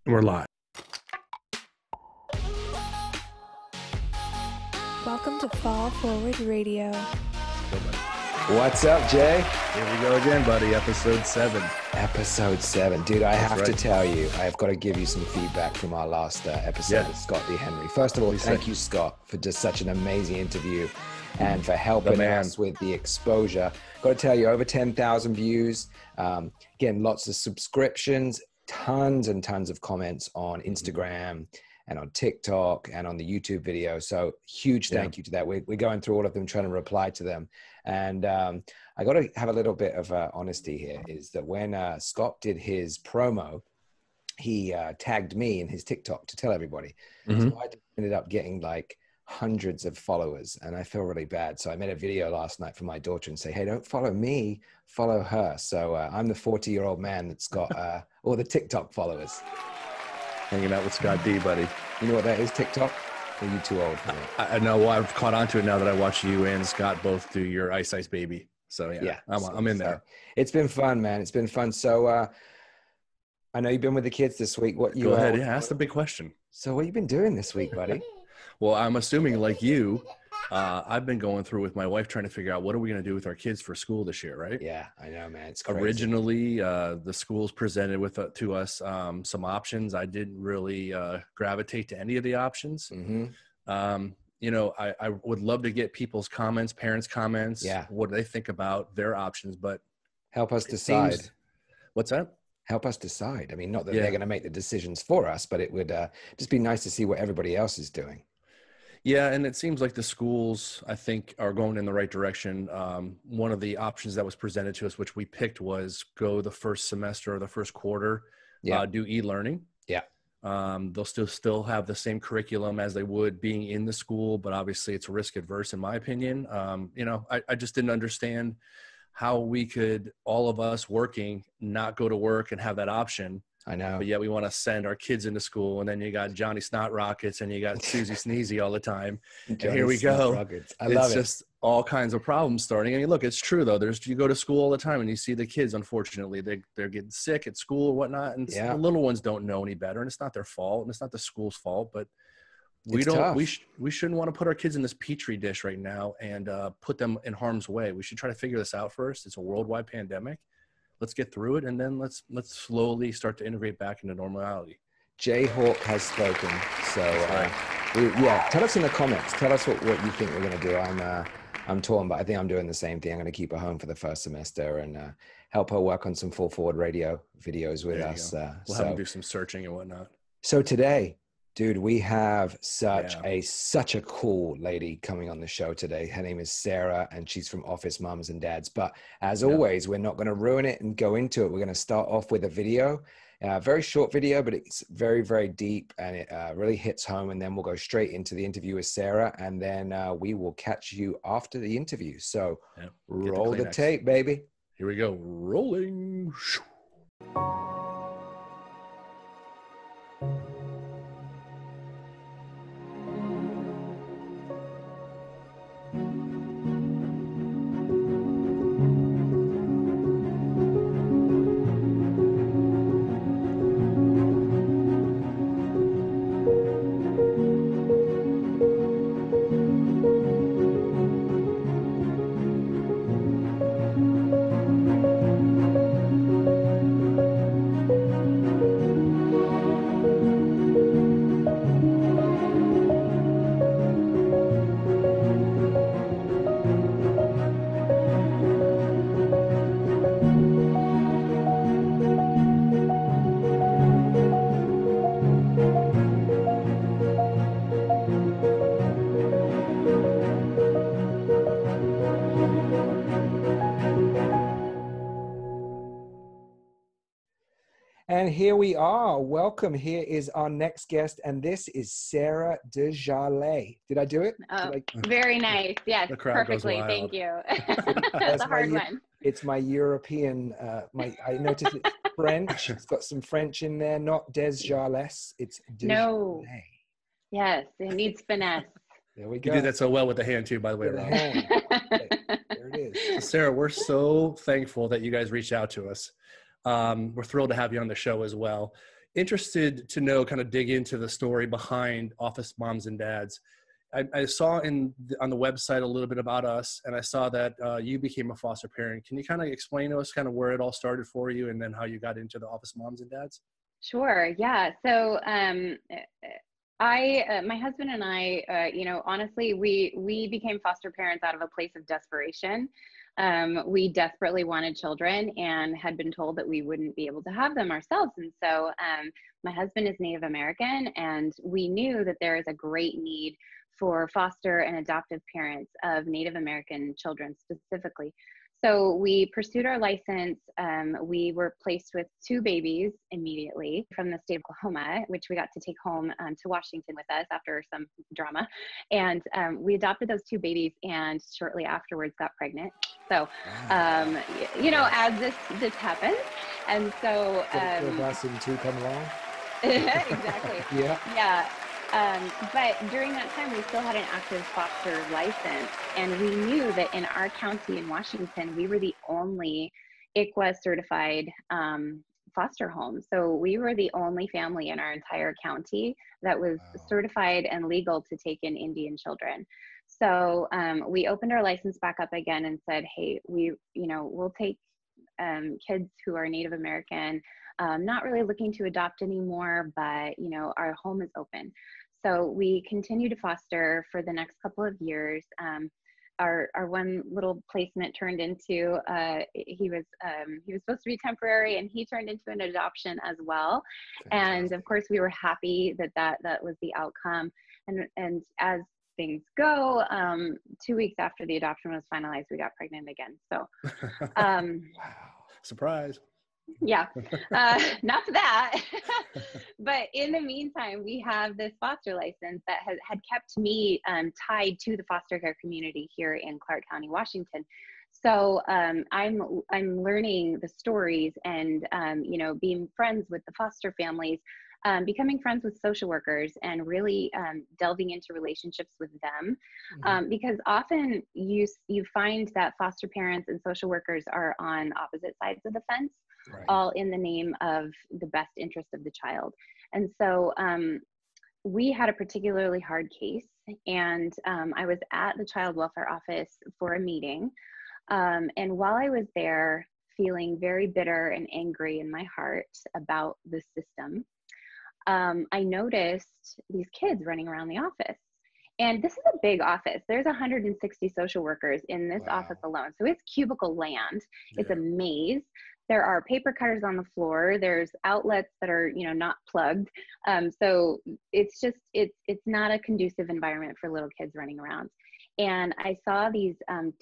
We're live. Welcome to Fall Forward Radio. What's up, Jay? Here we go again, buddy. Episode 7. Episode 7. Dude, I have to right. tell you, I've got to give you some feedback from our last episode with Scott D. Henry. First of all, thank you, Scott, for just such an amazing interview and for helping us with the exposure. Got to tell you, over 10,000 views, getting lots of subscriptions, tons and tons of comments on Instagram and on TikTok and on the YouTube video. So huge thank you to that. We're going through all of them, trying to reply to them. And I got to have a little bit of honesty here, is that when Scott did his promo, he tagged me in his TikTok to tell everybody. So I ended up getting like hundreds of followers, and I feel really bad. So I made a video last night for my daughter and say, hey, don't follow me, follow her. So I'm the 40-year-old man that's got all the TikTok followers. Hanging out with Scott D, buddy. You know what that is, TikTok? Or are you too old for it? I know. Well, I've caught on to it now that I watch you and Scott both do your Ice Ice Baby. So I'm in there. It's been fun, man. It's been fun. So I know you've been with the kids this week. Go ahead. Yeah, ask the big question. So what have you been doing this week, buddy? Well, I'm assuming like you, I've been going through with my wife trying to figure out what are we going to do with our kids for school this year, right? Yeah, I know, man. It's crazy. Originally, the schools presented to us some options. I didn't really gravitate to any of the options. You know, I would love to get people's comments, parents' comments. Yeah. What do they think about their options? But help us decide. What's that? Help us decide. I mean, not that they're going to make the decisions for us, but it would just be nice to see what everybody else is doing. Yeah, and it seems like the schools, I think, are going in the right direction. One of the options that was presented to us, which we picked, was go the first semester or the first quarter, do e-learning. Yeah. They'll still have the same curriculum as they would being in the school, but obviously it's risk adverse in my opinion. You know, I just didn't understand how we could, all of us working, not go to work and have that option. I know. But yet we want to send our kids into school, and then you got Johnny Snot Rockets and you got Susie Sneezy all the time. And here we go. I love it's just all kinds of problems starting. I mean, look, it's true though. You go to school all the time and you see the kids, unfortunately, they're getting sick at school or whatnot. And the little ones don't know any better, and it's not their fault and it's not the school's fault, but we shouldn't want to put our kids in this petri dish right now and put them in harm's way. We should try to figure this out first. It's a worldwide pandemic. Let's get through it, and then let's slowly start to integrate back into normality. Jay Hawk has spoken. So tell us in the comments. Tell us what you think we're going to do. I'm torn, but I think I'm doing the same thing. I'm going to keep her home for the first semester and help her work on some Full Forward Radio videos with us. We'll have them do some searching and whatnot. So today, dude, we have such a cool lady coming on the show today. Her name is Sarah, and she's from Office Moms and Dads. But as always, we're not going to ruin it and go into it. We're going to start off with a video, very short video, but it's very, very deep, and it really hits home. And then we'll go straight into the interview with Sarah, and then we will catch you after the interview. So roll the tape, baby. Here we go. Rolling. And here we are. Welcome. Here is our next guest, and this is Sarah Desjarlais. Did I do it? Very nice. Yes, perfectly. Thank you. That's a hard one. It's my European, I noticed it's French. It's got some French in there, not Desjarlais. It's Desjarlais. No. Yes, it needs finesse. There we go. You did that so well with the hand too, by the way, Rob. There it is. So Sarah, we're so thankful that you guys reached out to us. We're thrilled to have you on the show as well. interested to know, kind of dig into the story behind Office Moms and Dads. I saw on the website a little bit about us, and I saw that you became a foster parent. Can you kind of explain to us kind of where it all started for you, and then how you got into the Office Moms and Dads? Sure. Yeah. So my husband and I, honestly, we became foster parents out of a place of desperation. We desperately wanted children and had been told that we wouldn't be able to have them ourselves. And so my husband is Native American, and we knew that there is a great need for foster and adoptive parents of Native American children specifically. So we pursued our license. We were placed with 2 babies immediately from the state of Oklahoma, which we got to take home to Washington with us after some drama. And we adopted those 2 babies, and shortly afterwards got pregnant. So, as this happens. And so the blessing to come along. Exactly. Yeah. Yeah. But during that time, we still had an active foster license, and we knew that in our county in Washington, we were the only ICWA certified foster home. So we were the only family in our entire county that was certified and legal to take in Indian children. So we opened our license back up again and said, hey, we'll take kids who are Native American, not really looking to adopt anymore, but our home is open. So we continue to foster for the next couple of years. Our one little placement turned into he was supposed to be temporary, and he turned into an adoption as well. Fantastic. And of course, we were happy that was the outcome. And as things go, 2 weeks after the adoption was finalized, we got pregnant again. So, wow. Surprise. Yeah, not that. But in the meantime, we have this foster license that had kept me tied to the foster care community here in Clark County, Washington. So I'm learning the stories and being friends with the foster families, becoming friends with social workers, and really delving into relationships with them, because often you find that foster parents and social workers are on opposite sides of the fence. Right. All in the name of the best interest of the child. And so we had a particularly hard case, and I was at the child welfare office for a meeting. And while I was there, feeling very bitter and angry in my heart about the system, I noticed these kids running around the office. And this is a big office. There's 160 social workers in this office alone. So it's cubicle land. Yeah. It's a maze. There are paper cutters on the floor. There's outlets that are, not plugged. So it's just, it's not a conducive environment for little kids running around. And I saw these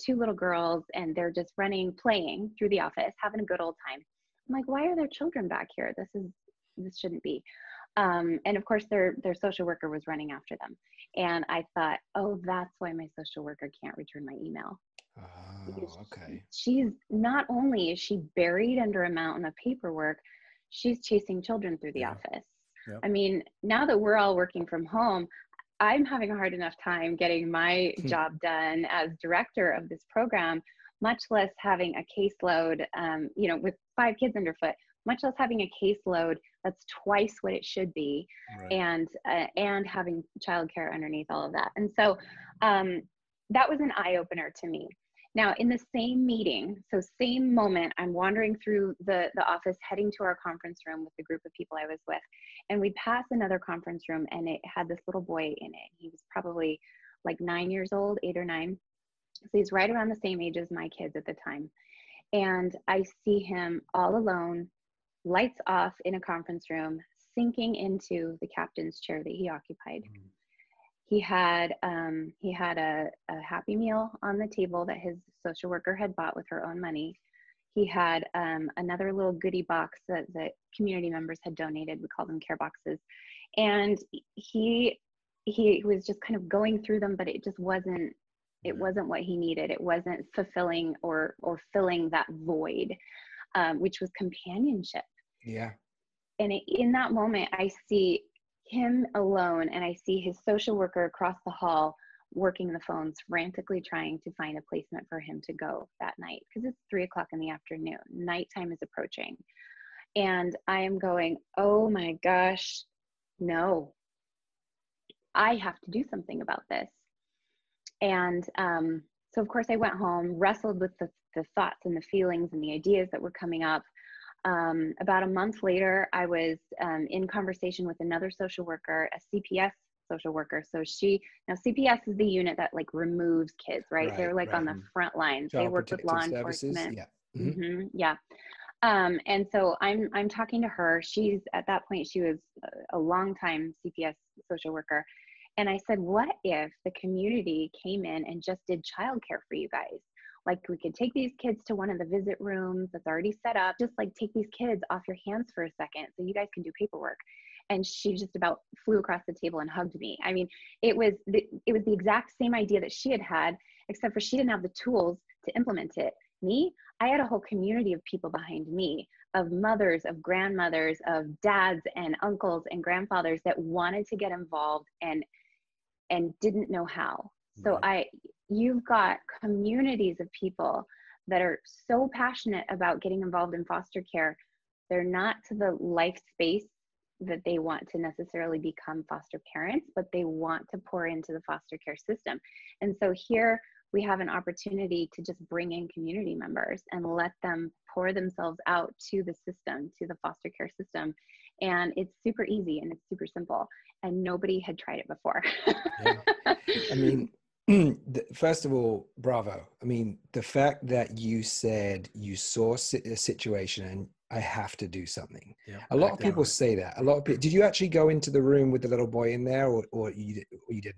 2 little girls, and they're just playing through the office, having a good old time. I'm like, why are there children back here? This shouldn't be. And of course, their social worker was running after them. And I thought, oh, that's why my social worker can't return my email. Oh, okay. She's not only is she buried under a mountain of paperwork, she's chasing children through the office. Yep. I mean, now that we're all working from home, I'm having a hard enough time getting my job done as director of this program, much less having a caseload, with 5 kids underfoot, much less having a caseload that's twice what it should be, right. And having childcare underneath all of that. And so that was an eye-opener to me. Now, in the same meeting, so same moment, I'm wandering through the office, heading to our conference room with the group of people I was with, and we pass another conference room, and it had this little boy in it. He was probably like 9 years old, 8 or 9. So he's right around the same age as my kids at the time. And I see him all alone, lights off in a conference room, sinking into the captain's chair that he occupied. Mm-hmm. He had a Happy Meal on the table that his social worker had bought with her own money. He had another little goodie box that community members had donated. We call them care boxes. And he was just kind of going through them, but it just wasn't, it wasn't what he needed. It wasn't fulfilling or filling that void, which was companionship. Yeah. And in that moment, I see him alone, and I see his social worker across the hall working the phones, frantically trying to find a placement for him to go that night, because it's 3 o'clock in the afternoon. Nighttime is approaching. And I am going, oh my gosh, no, I have to do something about this. And so of course I went home, wrestled with the thoughts and the feelings and the ideas that were coming up. About a month later, I was in conversation with another social worker, a CPS social worker. So now CPS is the unit that like removes kids, right? They're like on the front lines. They work with law enforcement. Yeah. Yeah. And so I'm talking to her. She's at that point, she was a long time CPS social worker. And I said, what if the community came in and just did childcare for you guys? Like we could take these kids to one of the visit rooms that's already set up, just like take these kids off your hands for a second so you guys can do paperwork. And she just about flew across the table and hugged me. I mean, it was the exact same idea that she had, except for she didn't have the tools to implement it. Me, I had a whole community of people behind me, of mothers, of grandmothers, of dads and uncles and grandfathers that wanted to get involved and didn't know how. So you've got communities of people that are so passionate about getting involved in foster care. They're not to the life space that they want to necessarily become foster parents, but they want to pour into the foster care system. And so here we have an opportunity to just bring in community members and let them pour themselves out to the system, to the foster care system. And it's super easy and it's super simple. And nobody had tried it before. Yeah. I mean, first of all, bravo. I mean, the fact that you said you saw a situation and I have to do something. Yeah, a lot of people say that. A lot of people. Did you actually go into the room with the little boy in there, or you didn't?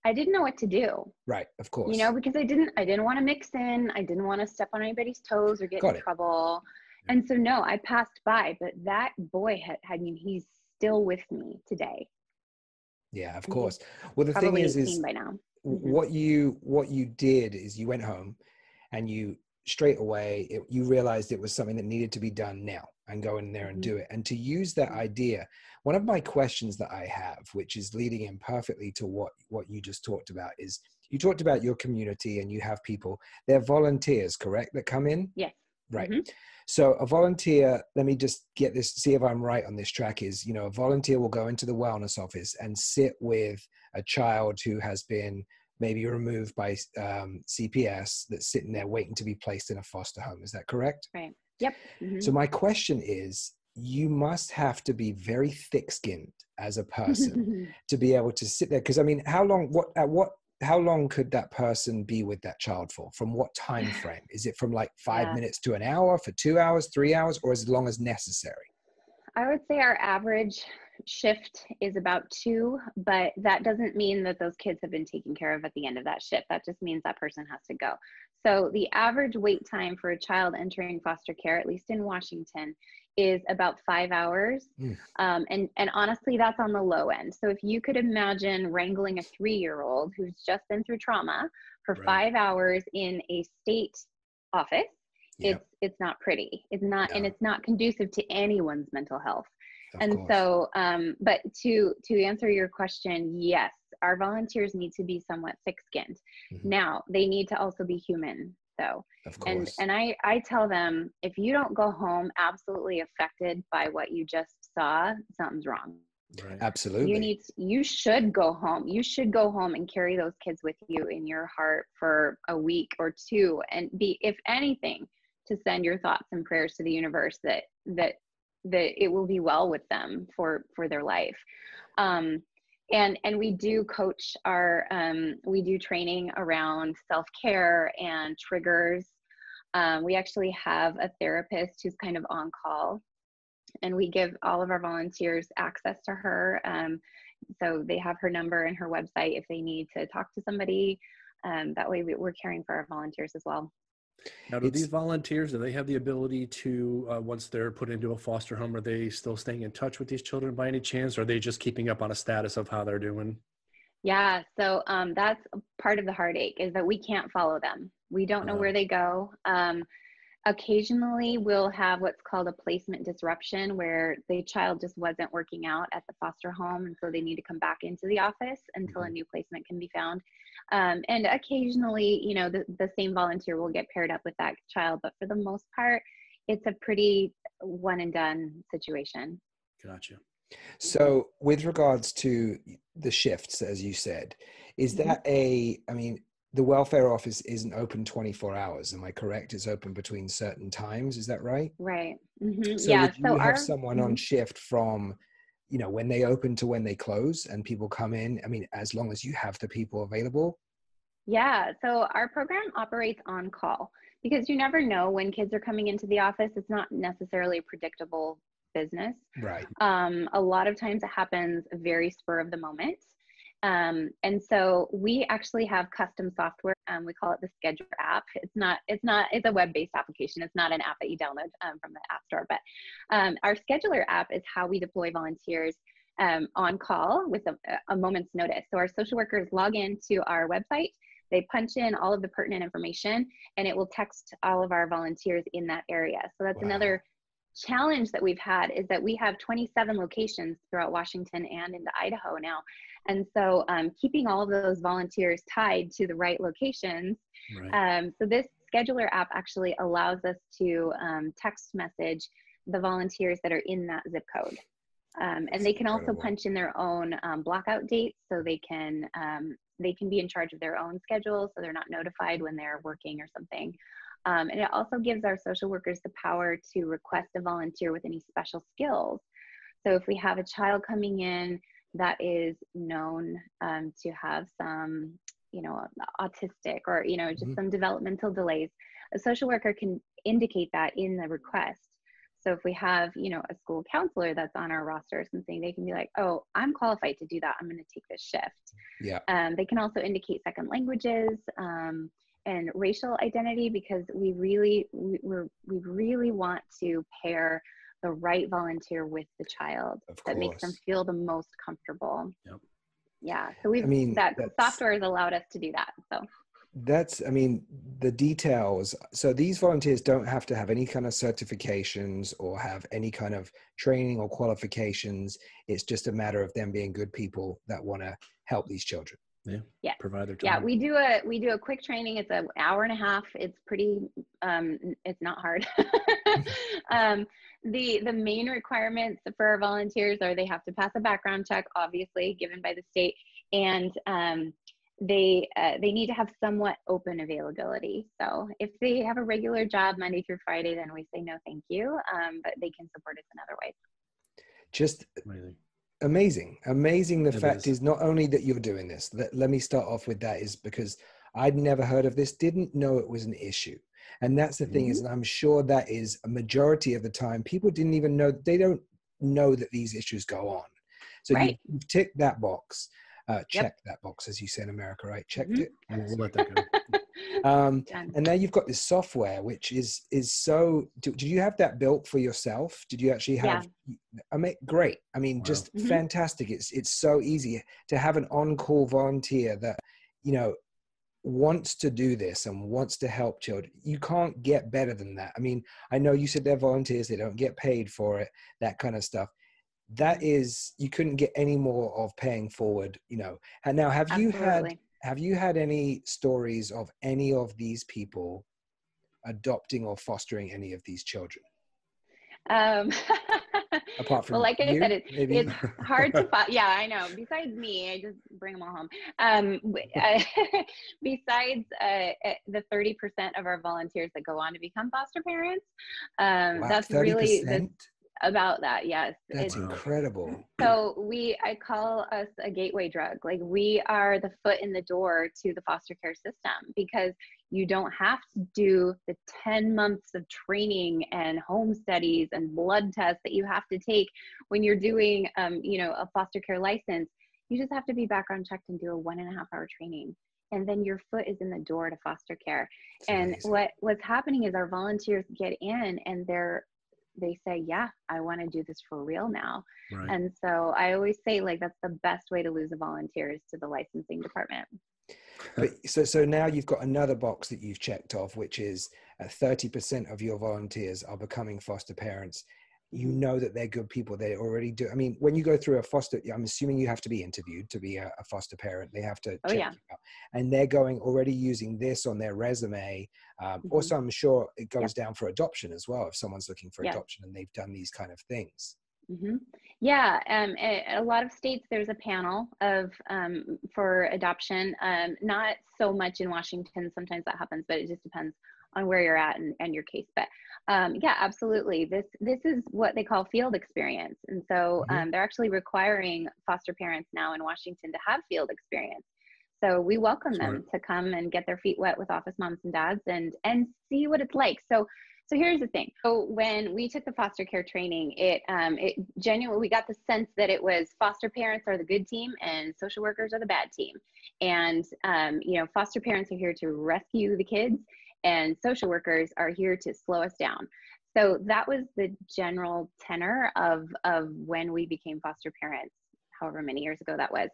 I didn't know what to do. Right, of course. You know, because I didn't want to mix in. I didn't want to step on anybody's toes or get in trouble. And so no, I passed by. But that boy he's still with me today. Yeah, of course. Well, the thing is by now. What you did is you went home and you straight away you realized it was something that needed to be done now, and go in there and do it. And to use that idea, one of my questions that I have, which is leading in perfectly to what you just talked about, is you talked about your community and you have people, they're volunteers, correct, that come in? Yes. Right. So a volunteer, let me just get this, see if I'm right on this track, is, a volunteer will go into the wellness office and sit with a child who has been maybe removed by CPS, that's sitting there waiting to be placed in a foster home. Is that correct? Right. Yep. So my question is, you must have to be very thick-skinned as a person to be able to sit there. Because I mean, how long could that person be with that child for? From what time frame? Is it from like 5 minutes to an hour, for 2 hours, 3 hours, or as long as necessary? I would say our average shift is about 2, but that doesn't mean that those kids have been taken care of at the end of that shift. That just means that person has to go. So the average wait time for a child entering foster care, at least in Washington, is about 5 hours. And honestly, that's on the low end. So if you could imagine wrangling a 3-year-old who's just been through trauma for 5 hours in a state office, it's not pretty. It's not, and it's not conducive to anyone's mental health. So, but to answer your question, yes, our volunteers need to be somewhat thick-skinned. Now, they need to also be human, though. Of course. And I tell them, if you don't go home absolutely affected by what you just saw, something's wrong. Right. Absolutely. You should go home. You should go home and carry those kids with you in your heart for a week or 2, and be, if anything, to send your thoughts and prayers to the universe that it will be well with them for their life. And we do coach we do training around self-care and triggers. We actually have a therapist who's kind of on call, and we give all of our volunteers access to her. So they have her number and her website if they need to talk to somebody. That way we're caring for our volunteers as well. Now, do these volunteers, do they have the ability to, once they're put into a foster home, are they still staying in touch with these children by any chance? Or are they just keeping up on a status of how they're doing? Yeah, so that's part of the heartache, is that we can't follow them. We don't know where they go. Occasionally we'll have what's called a placement disruption, where the child just wasn't working out at the foster home, and so they need to come back into the office until a new placement can be found. And occasionally, the same volunteer will get paired up with that child, but for the most part, it's a pretty one and done situation. Gotcha. So with regards to the shifts, as you said, is that I mean, the welfare office isn't open 24 hours. Am I correct? It's open between certain times. Is that right? Right. So would you have someone on shift from, you know, when they open to when they close, and people come in? I mean, as long as you have the people available? Yeah. So our program operates on call, because you never know when kids are coming into the office. It's not necessarily a predictable business. Right. A lot of times it happens very spur of the moment. And so we actually have custom software. We call it the Scheduler app. It's a web-based application. It's not an app that you download from the App Store, but our Scheduler app is how we deploy volunteers on call with a moment's notice. So our social workers log into our website, they punch in all of the pertinent information, and it will text all of our volunteers in that area. So that's another challenge that we've had, is that we have 27 locations throughout Washington and into Idaho now. And so keeping all of those volunteers tied to the right locations. Right. So this Scheduler app actually allows us to text message the volunteers that are in that zip code. And they can also punch in their own blockout dates, so they can be in charge of their own schedule, so they're not notified when they're working or something. And it also gives our social workers the power to request a volunteer with any special skills. So if we have a child coming in that is known to have some, you know, autistic or, you know, just some developmental delays, a social worker can indicate that in the request. So if we have, you know, a school counselor that's on our roster or something, they can be like, oh, I'm qualified to do that. I'm going to take this shift. Yeah. They can also indicate second languages and racial identity, because we really want to pair the right volunteer with the child that makes them feel the most comfortable. Yep. Yeah. So that software has allowed us to do that. So that's, I mean, the details. So these volunteers don't have to have any kind of certifications or have any kind of training or qualifications. It's just a matter of them being good people that want to help these children. Yeah. Provide their time. Yeah, we do a quick training. It's an hour and a half. It's pretty, it's not hard. The main requirements for our volunteers are they have to pass a background check, obviously given by the state, and they need to have somewhat open availability. So if they have a regular job Monday through Friday, then we say no, thank you. But they can support us in other ways. Just amazing. The fact is not only that you're doing this, let me start off with that, is because I'd never heard of this, didn't know it was an issue. And that's the thing, is, and I'm sure that is a majority of the time, people didn't even know, they don't know that these issues go on. So you've ticked that box, checked that box, as you say in America, right? Checked it. We'll let that go. And now you've got this software, which is so, did you have that built for yourself? Did you actually have, great. I mean, just fantastic. It's so easy to have an on-call volunteer that, you know, wants to do this and wants to help children. You can't get better than that. I mean, I know you said they're volunteers, they don't get paid for it, that kind of stuff. That is, you couldn't get any more of paying forward, you know. And now, have you had any stories of any of these people adopting or fostering any of these children? Apart from, well, like I said, it's hard to find. Yeah, I know. Besides me, I just bring them all home. Besides the 30% of our volunteers that go on to become foster parents, that's 30%? Really about that. Yes, that's incredible. So I call us a gateway drug. Like, we are the foot in the door to the foster care system, because you don't have to do the 10 months of training and home studies and blood tests that you have to take when you're doing, you know, a foster care license. You just have to be background checked and do a 1.5-hour training. And then your foot is in the door to foster care. And what's happening is our volunteers get in and they say, yeah, I want to do this for real now. Right. And so I always say, like, that's the best way to lose a volunteer is to the licensing department. But so now you've got another box that you've checked off, which is 30% of your volunteers are becoming foster parents. you know that they're good people. They already do. I mean, when you go through a foster, I'm assuming you have to be interviewed to be a foster parent. They have to check you out. And they're going already using this on their resume. Also, I'm sure it goes down for adoption as well. If someone's looking for adoption and they've done these kind of things. Yeah, a lot of states, there's a panel of for adoption. Not so much in Washington. Sometimes that happens, but it just depends on where you're at and your case. But yeah, absolutely. This is what they call field experience. And so they're actually requiring foster parents now in Washington to have field experience. So we welcome them to come and get their feet wet with office moms and dads and see what it's like. So here's the thing. So when we took the foster care training, it genuinely, we got the sense that it was foster parents are the good team and social workers are the bad team. And, you know, foster parents are here to rescue the kids and social workers are here to slow us down. So that was the general tenor of when we became foster parents, however many years ago that was.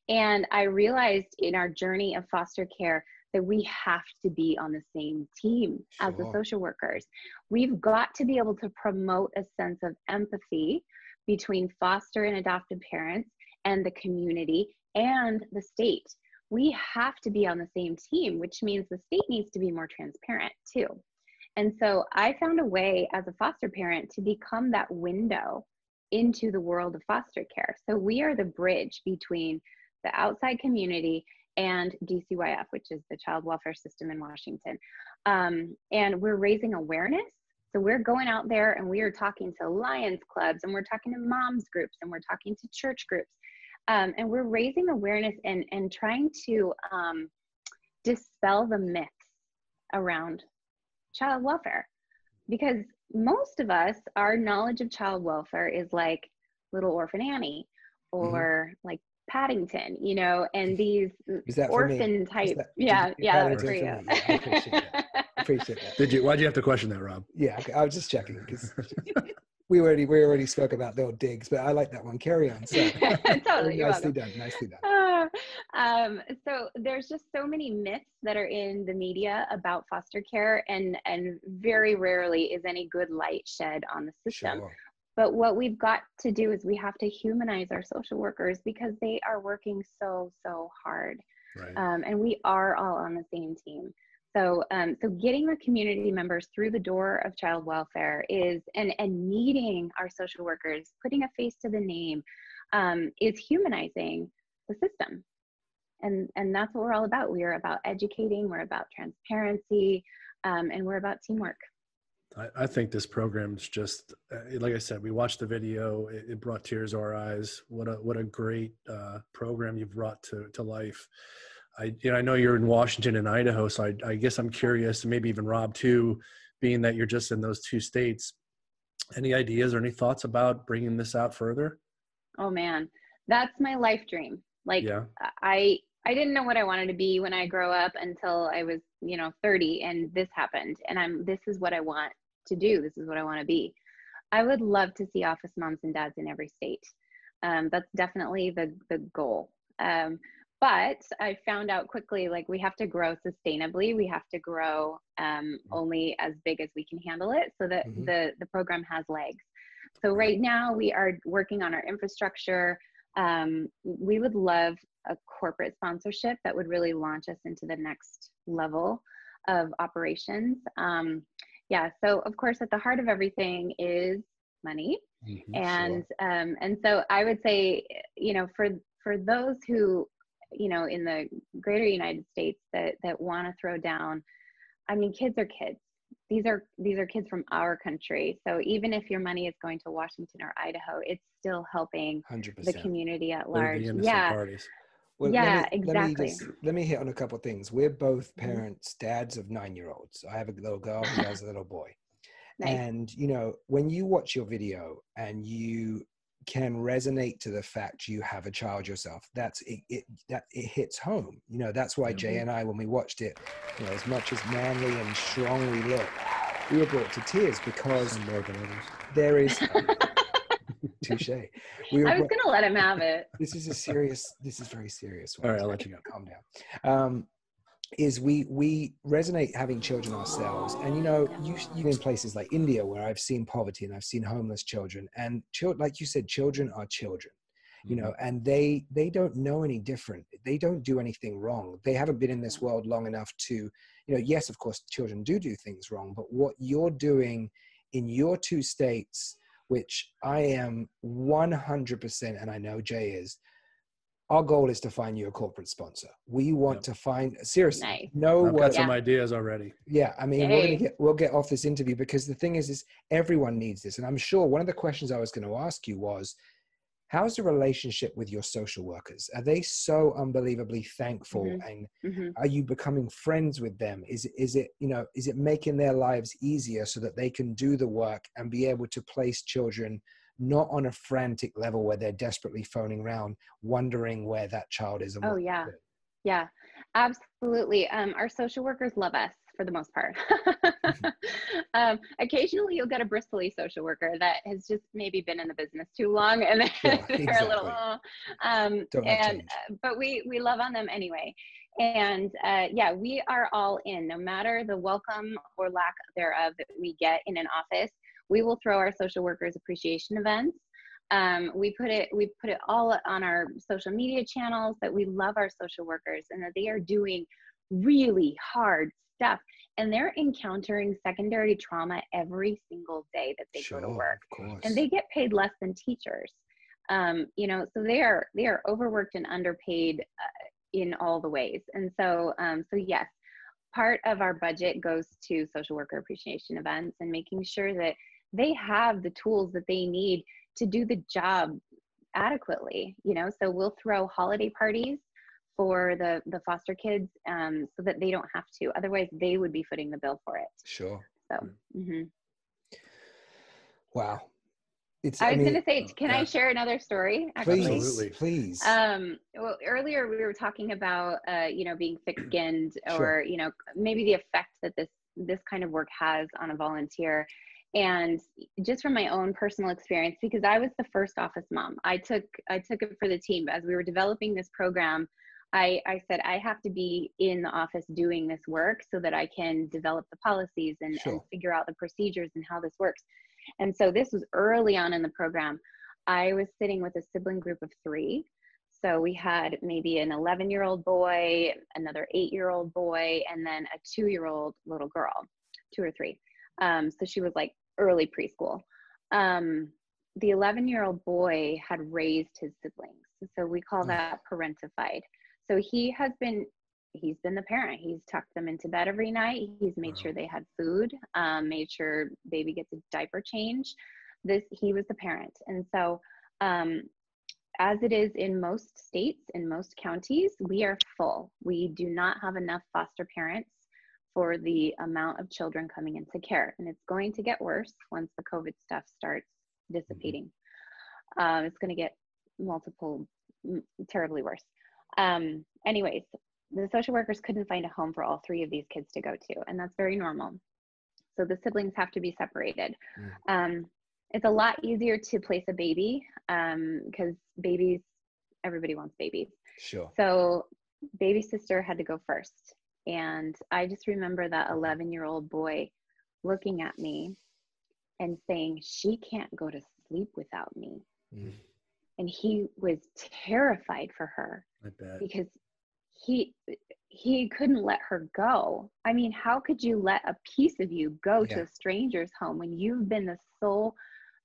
And I realized in our journey of foster care that we have to be on the same team as the social workers. We've got to be able to promote a sense of empathy between foster and adoptive parents and the community and the state. We have to be on the same team, which means the state needs to be more transparent too. And so I found a way as a foster parent to become that window into the world of foster care. So we are the bridge between the outside community and DCYF, which is the child welfare system in Washington. And we're raising awareness. So we're going out there and we are talking to Lions clubs and we're talking to moms groups and we're talking to church groups. And we're raising awareness and trying to dispel the myths around child welfare. Because most of us, our knowledge of child welfare is like Little Orphan Annie or like Paddington, you know, and these orphan type. That's for you. Yeah, I appreciate that. Why'd you have to question that, Rob? Yeah, I was just checking because we already spoke about little digs, but I like that one. Carry on. So, totally, nicely done. So there's just so many myths that are in the media about foster care, and very rarely is any good light shed on the system. Sure. But what we've got to do is we have to humanize our social workers because they are working so hard. Right. And we are all on the same team. So so getting the community members through the door of child welfare is, and meeting our social workers, putting a face to the name, is humanizing the system. And that's what we're all about. We are about educating, we're about transparency, and we're about teamwork. I think this program is just, like I said, we watched the video, it brought tears to our eyes. What a great program you've brought to life. I know you're in Washington and Idaho, so I guess I'm curious, and maybe even Rob too, being that you're just in those two states, any ideas or any thoughts about bringing this out further? Oh man, that's my life dream. Like I didn't know what I wanted to be when I grow up until I was, 30, and this happened, and this is what I want to do. This is what I want to be. I would love to see office moms and dads in every state. That's definitely the goal. But I found out quickly, like, we have to grow sustainably. We have to grow only as big as we can handle it so that the program has legs. So right now we are working on our infrastructure. We would love a corporate sponsorship that would really launch us into the next level of operations. So of course, at the heart of everything is money. And so I would say, for those who, in the greater United States that want to throw down, I mean, kids are kids. These are kids from our country. So even if your money is going to Washington or Idaho, it's still helping 100%. the community at large. Parties. Well, Exactly. Let me hit on a couple of things. We're both parents, dads of 9-year-olds. I have a little girl who has a little boy. Nice. And, when you watch your video and you can resonate to the fact you have a child yourself, that it hits home. That's why Jay and I, when we watched it, as much as manly and strong we look, we were brought to tears because there is touche. I was gonna let him have it. This is very serious one. All right, I'll let you go. Calm down. is we resonate having children ourselves. And, you know, you in places like India, where I've seen poverty and I've seen homeless children, and like you said, children are children, you know, and they don't know any different. They don't do anything wrong. They haven't been in this world long enough to, you know, yes, of course, children do things wrong, but what you're doing in your two states, which I am 100%, and I know Jay is, our goal is to find you a corporate sponsor. We want to find, seriously, nice. I've got some ideas already. Yeah, I mean, we'll get off this interview, because the thing is everyone needs this. And I'm sure one of the questions I was going to ask you was, how's the relationship with your social workers? Are they so unbelievably thankful? And are you becoming friends with them? Is it, you know, is it making their lives easier so that they can do the work and be able to place children not on a frantic level where they're desperately phoning around, wondering where that child is? Oh, yeah. Yeah, absolutely. Our social workers love us for the most part. Occasionally you'll get a bristly social worker that has just maybe been in the business too long, and they're a little, but we love on them anyway. And yeah, we are all in, no matter the welcome or lack thereof that we get in an office. We will throw our social workers appreciation events. We put it all on our social media channels that we love our social workers and that they are doing really hard stuff, and they're encountering secondary trauma every single day that they go to work, and they get paid less than teachers. You know, so they are overworked and underpaid in all the ways. And so so yes, part of our budget goes to social worker appreciation events and making sure that they have the tools that they need to do the job adequately, you know. So we'll throw holiday parties for the foster kids so that they don't have to. Otherwise, they would be footing the bill for it. Sure. So, wow. I was going to say, can I share another story? Actually? Please. Well, earlier we were talking about, you know, being thick-skinned, or, you know, maybe the effect that this kind of work has on a volunteer. And just from my own personal experience, because I was the first office mom, I took it for the team. As we were developing this program, I said, I have to be in the office doing this work so that I can develop the policies and figure out the procedures and how this works. And so this was early on in the program. I was sitting with a sibling group of 3. So we had maybe an 11-year-old boy, another 8-year-old boy, and then a 2-year-old little girl, 2 or 3. So she was like early preschool. The 11-year-old boy had raised his siblings. So we call that parentified. So he's been the parent. He's tucked them into bed every night. He's made sure they had food, made sure baby gets a diaper change. He was the parent. And so as it is in most states, in most counties, we are full. We do not have enough foster parents for the amount of children coming into care. And it's going to get worse once the COVID stuff starts dissipating. It's going to get terribly worse. Anyways, the social workers couldn't find a home for all 3 of these kids to go to, and that's very normal. So the siblings have to be separated. It's a lot easier to place a baby because everybody wants babies. Sure. So baby sister had to go first. And I just remember that 11-year-old boy looking at me and saying, she can't go to sleep without me. And he was terrified for her. I bet. Because he couldn't let her go. I mean, how could you let a piece of you go to a stranger's home when you've been the sole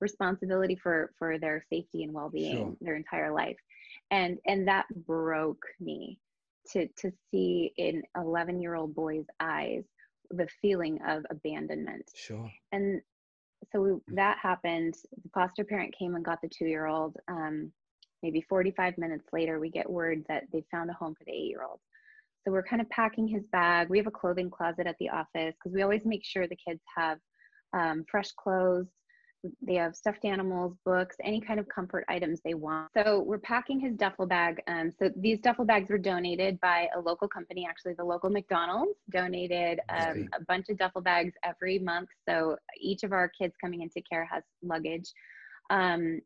responsibility for their safety and well-being their entire life? And that broke me to see in 11-year-old boy's eyes the feeling of abandonment. And so that happened. The foster parent came and got the 2-year-old. Maybe 45 minutes later, we get word that they found a home for the 8-year-old. So we're kind of packing his bag. We have a clothing closet at the office because we always make sure the kids have fresh clothes. They have stuffed animals, books, any kind of comfort items they want. So we're packing his duffel bag. So these duffel bags were donated by a local company. Actually, the local McDonald's donated a bunch of duffel bags every month. So each of our kids coming into care has luggage. And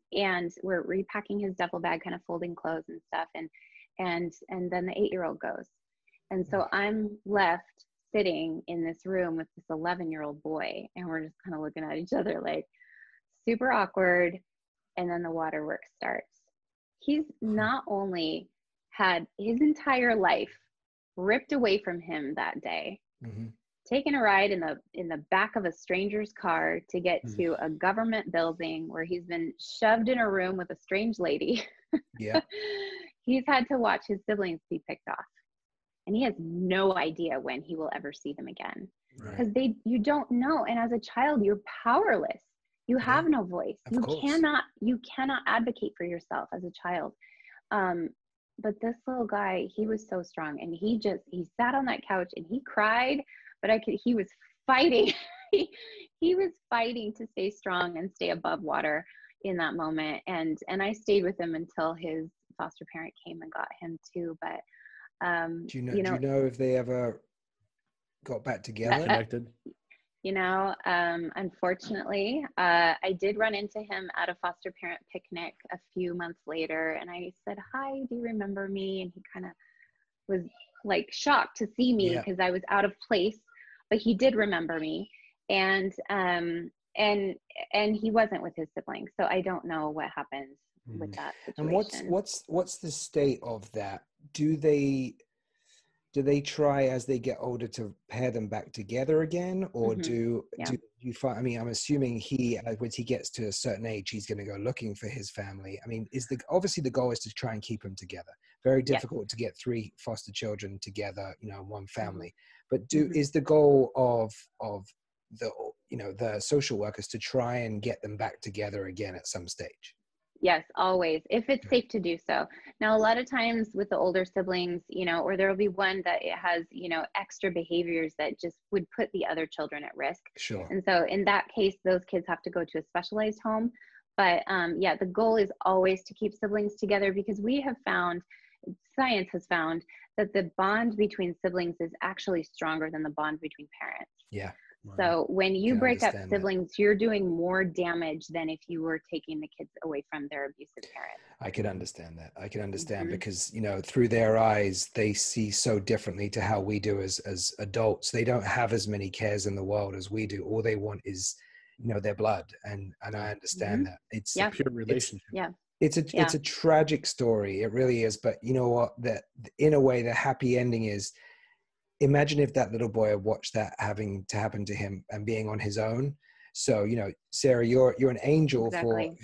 we're repacking his duffel bag, kind of folding clothes and stuff. And then the 8-year-old goes. And so I'm left sitting in this room with this 11-year-old boy, and we're just kind of looking at each other like super awkward. And then the water work starts. He's not only had his entire life ripped away from him that day, taken a ride in the back of a stranger's car to get to a government building where he's been shoved in a room with a strange lady. Yeah. He's had to watch his siblings be picked off. And he has no idea when he will ever see them again. Because you don't know. And as a child, you're powerless. You have no voice. You cannot advocate for yourself as a child. But this little guy, he was so strong, and he sat on that couch and he cried, but he was fighting. he was fighting to stay strong and stay above water in that moment. And I stayed with him until his foster parent came and got him too. But do you know if they ever got back together? Connected? Unfortunately, I did run into him at a foster parent picnic a few months later, and I said, "Hi, do you remember me?" And he kind of was like shocked to see me because I was out of place, but he did remember me. And he wasn't with his siblings, so I don't know what happened with that situation. And what's the state of that? Do they try as they get older to pair them back together again, or do you find? I mean, I'm assuming once he gets to a certain age, he's going to go looking for his family. I mean, obviously the goal is to try and keep them together. Very difficult to get 3 foster children together, in one family. But is the goal of the social workers to try and get them back together again at some stage? Yes, always, if it's safe to do so. Now, a lot of times with the older siblings, or there will be one that it has, extra behaviors that just would put the other children at risk. Sure. And so in that case, those kids have to go to a specialized home. But the goal is always to keep siblings together, because science has found that the bond between siblings is actually stronger than the bond between parents. Yeah. So when you break up siblings, you're doing more damage than if you were taking the kids away from their abusive parents. I could understand that. I could understand because, through their eyes, they see so differently to how we do as adults. They don't have as many cares in the world as we do. All they want is, their blood. And I understand that. It's a pure relationship. It's a tragic story. It really is. But you know what? That in a way, the happy ending is, imagine if that little boy had watched that having to happen to him and being on his own. So, Sarah, you're an angel for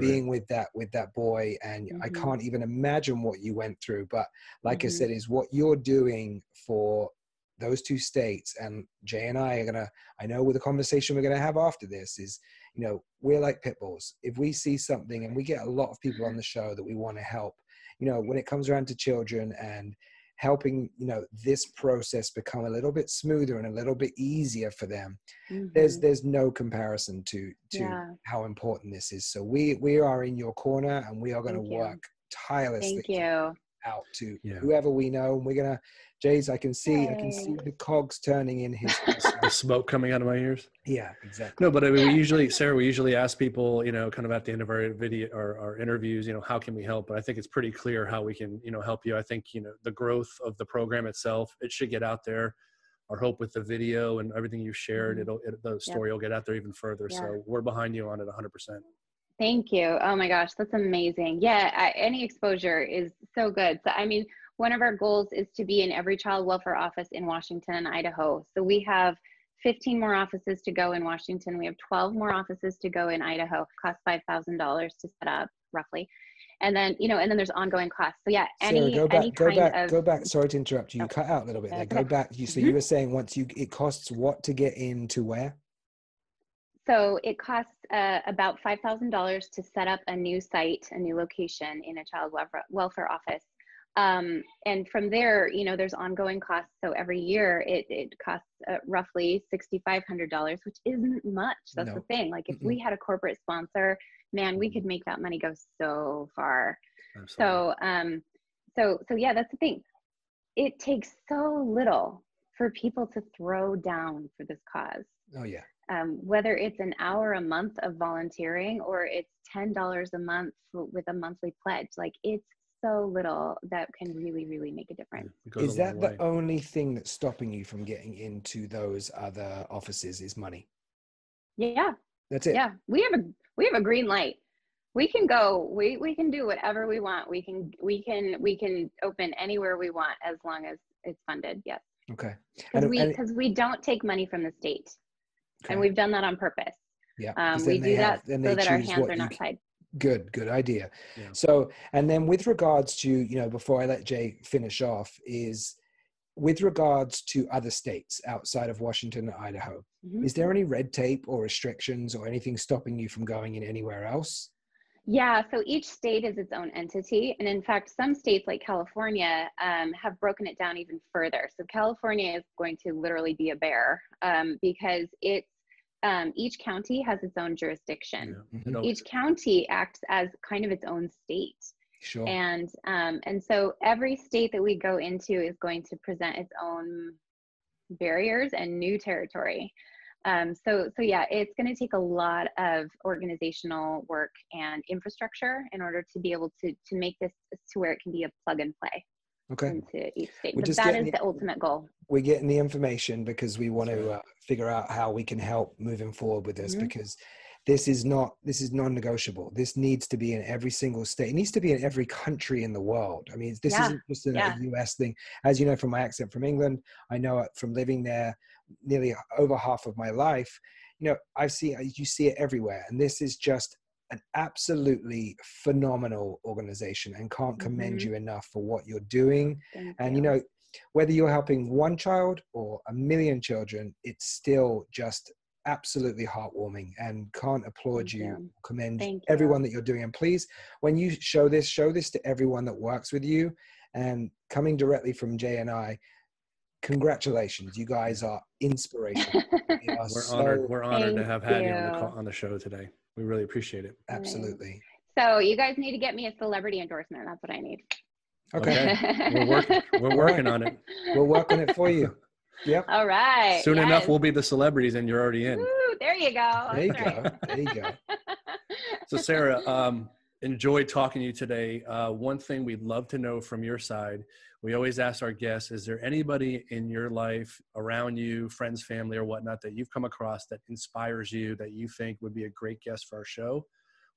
being with that boy. And I can't even imagine what you went through. But like I said, is what you're doing for those 2 states. And Jay and I I know with the conversation we're going to have after this is, we're like pit bulls. If we see something, and we get a lot of people on the show that we want to help, when it comes around to children and helping this process become a little bit smoother and a little bit easier for them, there's no comparison to how important this is. So we are in your corner, and we are going to work tirelessly out to whoever we know, and we're gonna I can see the cogs turning in his the smoke coming out of my ears. Yeah, exactly. No, but I mean, we usually ask people, kind of at the end of our video or our interviews, how can we help? But I think it's pretty clear how we can, help you. I think, the growth of the program itself, it should get out there. Our hope with the video and everything you've shared, the story will get out there even further. So we're behind you on it 100%. Thank you. Oh my gosh, that's amazing. Yeah, any exposure is so good. So, I mean, one of our goals is to be in every child welfare office in Washington and Idaho. So we have 15 more offices to go in Washington. We have 12 more offices to go in Idaho. It costs $5,000 to set up, roughly. And then, and then there's ongoing costs. So yeah, Sarah, go back. Sorry to interrupt you. You cut out a little bit there. Go back. So you were saying it costs what to get into where? So it costs about $5,000 to set up a new site, a new location in a child welfare office. And from there, there's ongoing costs. So every year it costs roughly $6,500, which isn't much. That's the thing. Like if we had a corporate sponsor, man, we could make that money go so far. Absolutely. So yeah, that's the thing. It takes so little for people to throw down for this cause. Oh yeah. Whether it's an hour a month of volunteering or it's $10 a month with a monthly pledge, like it's so little that can really, really make a difference. Is that the only thing that's stopping you from getting into those other offices is money? Yeah. That's it. Yeah. We have a green light. We can go, we can do whatever we want. We can open anywhere we want as long as it's funded. Yes. Okay. Because we don't take money from the state. Okay. And we've done that on purpose. Yeah. We do that so that our hands are not tied. Good idea. Yeah. So, and then with regards to, you know, before I let Jay finish off, is with regards to other states outside of Washington and Idaho, is there any red tape or restrictions or anything stopping you from going in anywhere else? Yeah, so each state is its own entity. And in fact, some states like California have broken it down even further. So California is going to literally be a bear because it's each county has its own jurisdiction. Yeah. Each county acts as kind of its own state. Sure. And so every state that we go into is going to present its own barriers and new territory. So yeah, it's going to take a lot of organizational work and infrastructure in order to be able to make this to where it can be a plug and play. Okay. Into each state. But that is the ultimate goal. We're getting the information because we want to figure out how we can help moving forward with this, because this is non-negotiable. This needs to be in every single state. It needs to be in every country in the world. I mean, this isn't just a US thing. As you know, from my accent from England, I know it from living there nearly over half of my life. You know, you see it everywhere. And this is just an absolutely phenomenal organization, and can't commend you enough for what you're doing. And you know, whether you're helping one child or 1 million children, it's still just absolutely heartwarming, and can't applaud you, commend everyone that you're doing. And please, when you show this to everyone that works with you. And coming directly from Jay and I, congratulations, you guys are inspirational. We're honored to have had you on the show today. We really appreciate it. Absolutely. So you guys need to get me a celebrity endorsement. That's what I need. Okay. We're working on it. We'll work on it for you. Yep. All right. Soon enough, we'll be the celebrities, and you're already in. Woo, there you go. There you go. There you go. So Sarah, enjoyed talking to you today. One thing we'd love to know from your side, we always ask our guests, is there anybody in your life, around you, friends, family, or whatnot, that you've come across that inspires you, that you think would be a great guest for our show?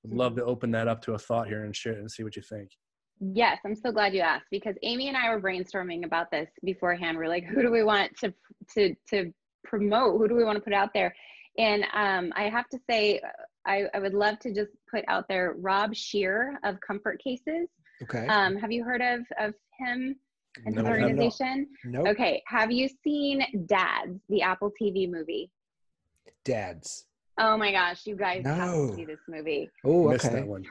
We'd love to open that up to a thought here and share it and see what you think. Yes, I'm so glad you asked, because Amy and I were brainstorming about this beforehand. We're like, who do we want to promote? Who do we want to put out there? And I have to say, I would love to just put out there Rob Shear of Comfort Cases. Okay. Have you heard of him and his organization? No. Okay. Have you seen Dads, the Apple TV movie? Dads. Oh my gosh, you guys have to see this movie. Oh, okay. Missed that one.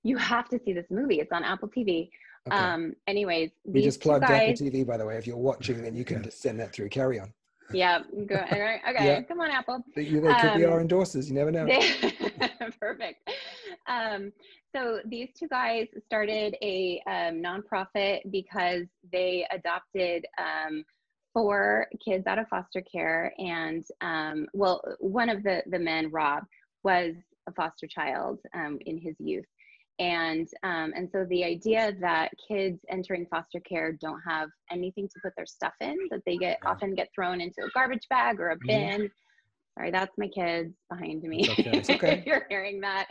You have to see this movie. It's on Apple TV. Okay. Anyways, we just plugged Apple TV, by the way. If you're watching, then you can just send that through. Carry on. Yeah. Go. Okay. Yeah. Come on, Apple. They could be our endorsers. You never know. Perfect. So these two guys started a nonprofit because they adopted 4 kids out of foster care, and one of the men, Rob, was a foster child in his youth. And so the idea that kids entering foster care don't have anything to put their stuff in, that they often get thrown into a garbage bag or a bin. Sorry, that's my kids behind me. It's okay. If you're hearing that.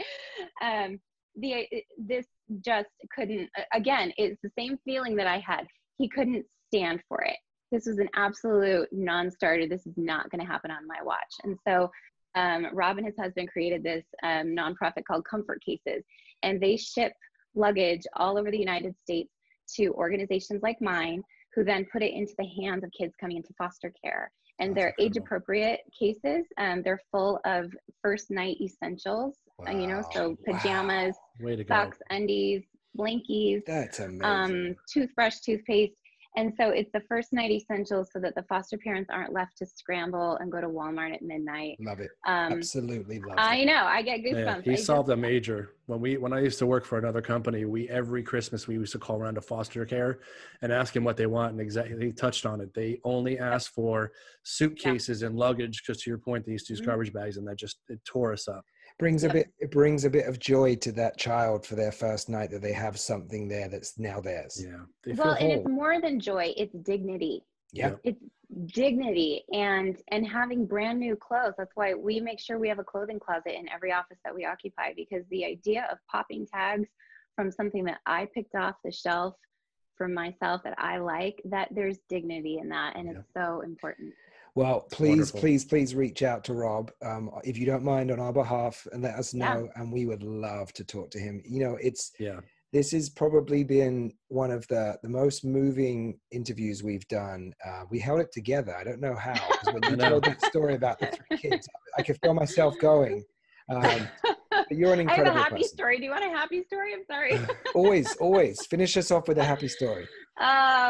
This just couldn't, again, it's the same feeling that I had. He couldn't stand for it. This was an absolute non-starter. This is not going to happen on my watch. And so Rob and his husband created this nonprofit called Comfort Cases, and they ship luggage all over the United States to organizations like mine, who then put it into the hands of kids coming into foster care. And they're age-appropriate cases. They're full of first night essentials, so pajamas, socks, undies, blankies, that's amazing. Toothbrush, toothpaste. And so it's the first night essentials so that the foster parents aren't left to scramble and go to Walmart at midnight. Love it. Absolutely love it. I know. I get goosebumps. Yeah, he solved a major. When I used to work for another company, every Christmas we used to call around to foster care and ask them what they want. And exactly, he touched on it. They only ask for suitcases and luggage, because to your point, they used to use garbage bags, and it tore us up. It brings a bit of joy to that child for their first night, that they have something there that's now theirs. Yeah. Well, and it's more than joy, it's dignity. Yeah. It's dignity and having brand new clothes. That's why we make sure we have a clothing closet in every office that we occupy, because the idea of popping tags from something that I picked off the shelf for myself that I like, that there's dignity in that, and it's so important. Well, please reach out to Rob, if you don't mind, on our behalf, and let us know. And we would love to talk to him. You know, this has probably been one of the most moving interviews we've done. We held it together. I don't know how, because when you told that story about the 3 kids, I could feel myself going. But you're an incredible I have a happy person. story. Do you want a happy story? I'm sorry. Always. Finish us off with a happy story.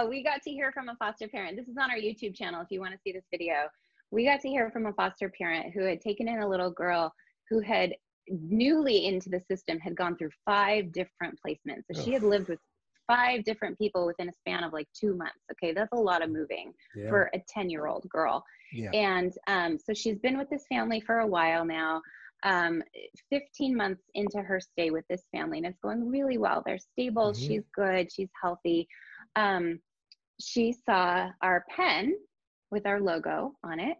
We got to hear from a foster parent. This is on our YouTube channel if you want to see this video. We got to hear from a foster parent who had taken in a little girl who had newly into the system, had gone through 5 different placements. So she had lived with 5 different people within a span of like 2 months. Okay, that's a lot of moving for a 10-year-old girl. And so she's been with this family for a while now. 15 months into her stay with this family, and it's going really well. They're stable. She's good. She's healthy. She saw our pen with our logo on it,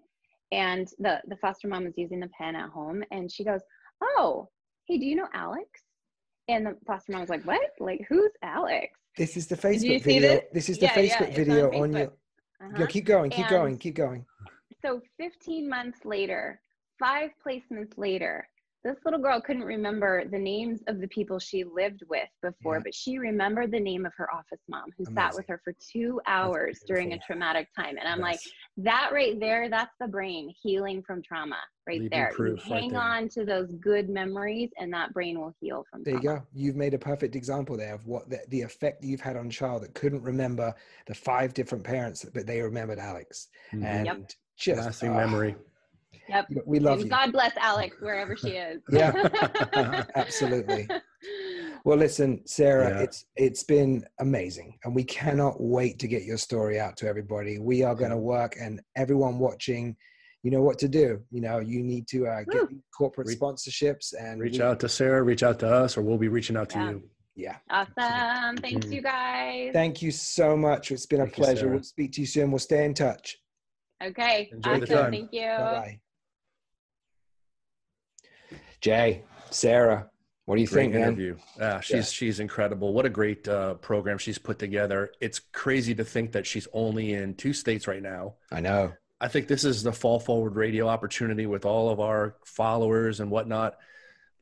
and the foster mom was using the pen at home, and she goes, "Oh, hey, do you know Alex?" And the foster mom was like, "What? Like, who's Alex?" This is the Facebook video. This is the Facebook video on your. Yeah, keep going. So 15 months later, 5 placements later, this little girl couldn't remember the names of the people she lived with before, but she remembered the name of her office mom, who sat with her for 2 hours during a traumatic time. And I'm like, that right there, that's the brain healing from trauma right there. You hang on to those good memories, and that brain will heal from trauma. There you go. You've made a perfect example there of what the effect that you've had on a child that couldn't remember the 5 different parents, but they remembered Alex. And just lasting memory. Yep. We love you. God bless Alex wherever she is. Yeah, absolutely. Well, listen, Sarah, it's been amazing, and we cannot wait to get your story out to everybody. We are going to work, and everyone watching, you know what to do. You know, you need to get corporate sponsorships and reach out to Sarah, reach out to us, or we'll be reaching out to you. Yeah. Awesome. Thanks, you guys. Thank you so much. It's been a pleasure. We'll speak to you soon. We'll stay in touch. Okay. Enjoy the time. Thank you. Bye-bye. Jay, Sarah, what do you think, man? Interview. She's incredible. What a great program she's put together. It's crazy to think that she's only in 2 states right now. I know. I think this is the Fall Forward Radio opportunity with all of our followers and whatnot.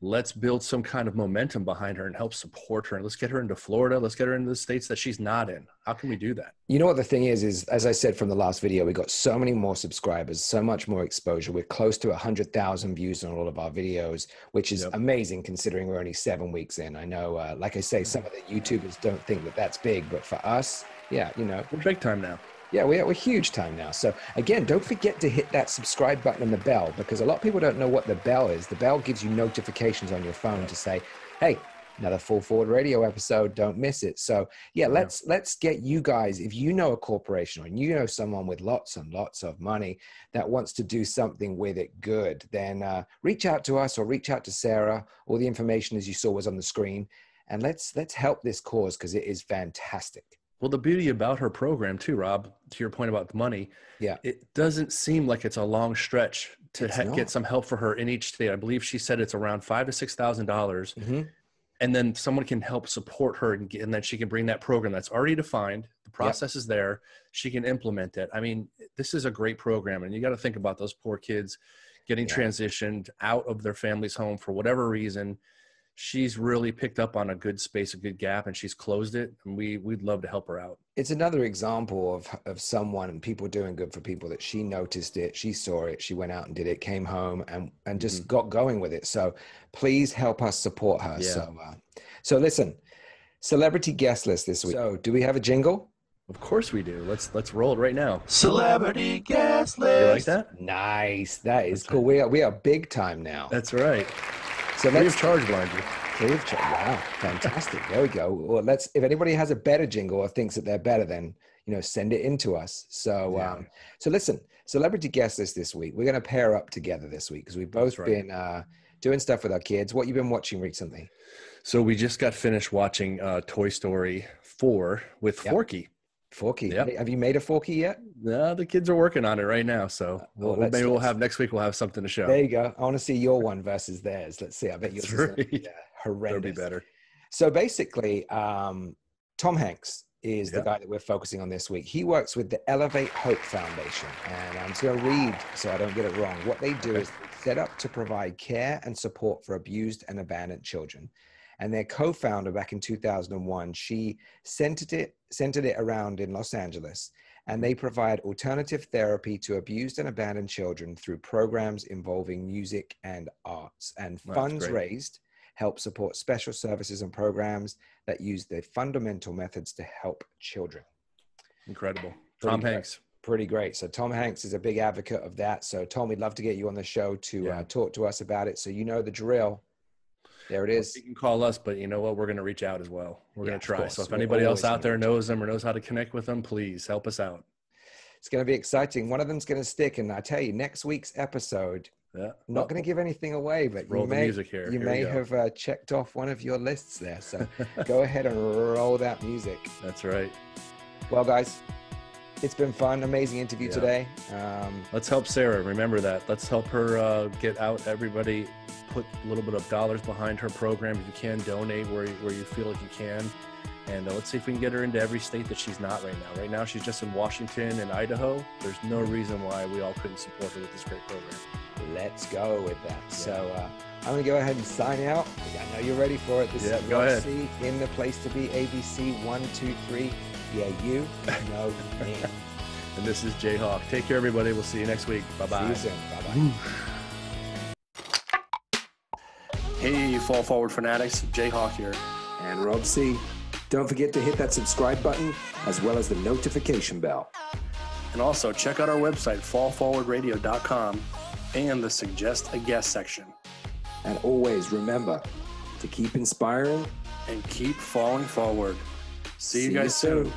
Let's build some kind of momentum behind her and help support her. And let's get her into Florida. Let's get her into the states that she's not in. How can we do that? You know what the thing is, as I said from the last video, we got so many more subscribers, so much more exposure. We're close to 100,000 views on all of our videos, which is amazing considering we're only 7 weeks in. I know, like I say, some of the YouTubers don't think that that's big, but for us, you know. We're big time now. Yeah, we're huge time now. So again, don't forget to hit that subscribe button and the bell, because a lot of people don't know what the bell is. The bell gives you notifications on your phone to say, hey, another Fall Forward Radio episode, don't miss it. So yeah, let's get you guys, if you know a corporation or you know someone with lots and lots of money that wants to do something with it good, then reach out to us or reach out to Sarah. All the information, as you saw, was on the screen. And let's help this cause, because it is fantastic. Well, the beauty about her program too, Rob, to your point about the money, it doesn't seem like it's a long stretch to get some help for her in each state. I believe she said it's around $5,000 to $6,000, and then someone can help support her, and then she can bring that program that's already defined. The process is there. She can implement it. I mean, this is a great program, and you got to think about those poor kids getting transitioned out of their family's home for whatever reason. She's really picked up on a good space, a good gap, and she's closed it. And we'd love to help her out. It's another example of someone and people doing good for people, that she noticed it, she saw it, she went out and did it, came home and just got going with it. So please help us support her. Yeah. So listen, celebrity guest list this week. So do we have a jingle? Of course we do. Let's roll it right now. Celebrity guest list. You like that? Nice. That is cool. We are big time now. That's right. So free of charge, mind you. Free of charge. Wow, fantastic. There we go. Well, if anybody has a better jingle or thinks that they're better, then send it in to us. So so listen, celebrity guest list this week. We're going to pair up together this week, because we've both been doing stuff with our kids. What you been watching recently? So we just got finished watching Toy Story 4 with Forky. Forky. Yep. Have you made a Forky yet? No, the kids are working on it right now. So maybe we'll have next week. We'll have something to show. There you go. I want to see your one versus theirs. Let's see. I bet yours is horrendous. That'll be better. So basically, Tom Hanks is the guy that we're focusing on this week. He works with the Elevate Hope Foundation. And I'm just going to read so I don't get it wrong. What they do is set up to provide care and support for abused and abandoned children. And their co-founder back in 2001, she centered it around in Los Angeles. And they provide alternative therapy to abused and abandoned children through programs involving music and arts. And funds raised help support special services and programs that use the fundamental methods to help children. Incredible. Tom Hanks. Pretty great. So Tom Hanks is a big advocate of that. So Tom, we'd love to get you on the show to talk to us about it. So you know the drill. There it is. You can call us, but you know what? We're going to reach out as well. We're going to try. So if anybody else out there knows them or knows how to connect with them, please help us out. It's going to be exciting. One of them's going to stick. And I tell you, next week's episode, not going to give anything away, but you may have checked off one of your lists there. So go ahead and roll that music. That's right. Well, guys, it's been fun. Amazing interview today. Let's help Sarah. Remember that. Let's help her get out. Everybody put a little bit of dollars behind her program. If you can, donate where you feel like you can. And let's see if we can get her into every state that she's not right now. Right now, she's just in Washington and Idaho. There's no reason why we all couldn't support her with this great program. Let's go with that. Yeah. So I'm going to go ahead and sign out. I know you're ready for it. This is go ahead. In the place to be, ABC 123. Yeah, you know me. And this is Jayhawk. Take care, everybody. We'll see you next week. Bye-bye. See you soon. Bye-bye. Hey, Fall Forward fanatics. Jayhawk here. And Rob C. Don't forget to hit that subscribe button as well as the notification bell. And also check out our website, fallforwardradio.com, and the Suggest a Guest section. And always remember to keep inspiring and keep falling forward. See you guys soon.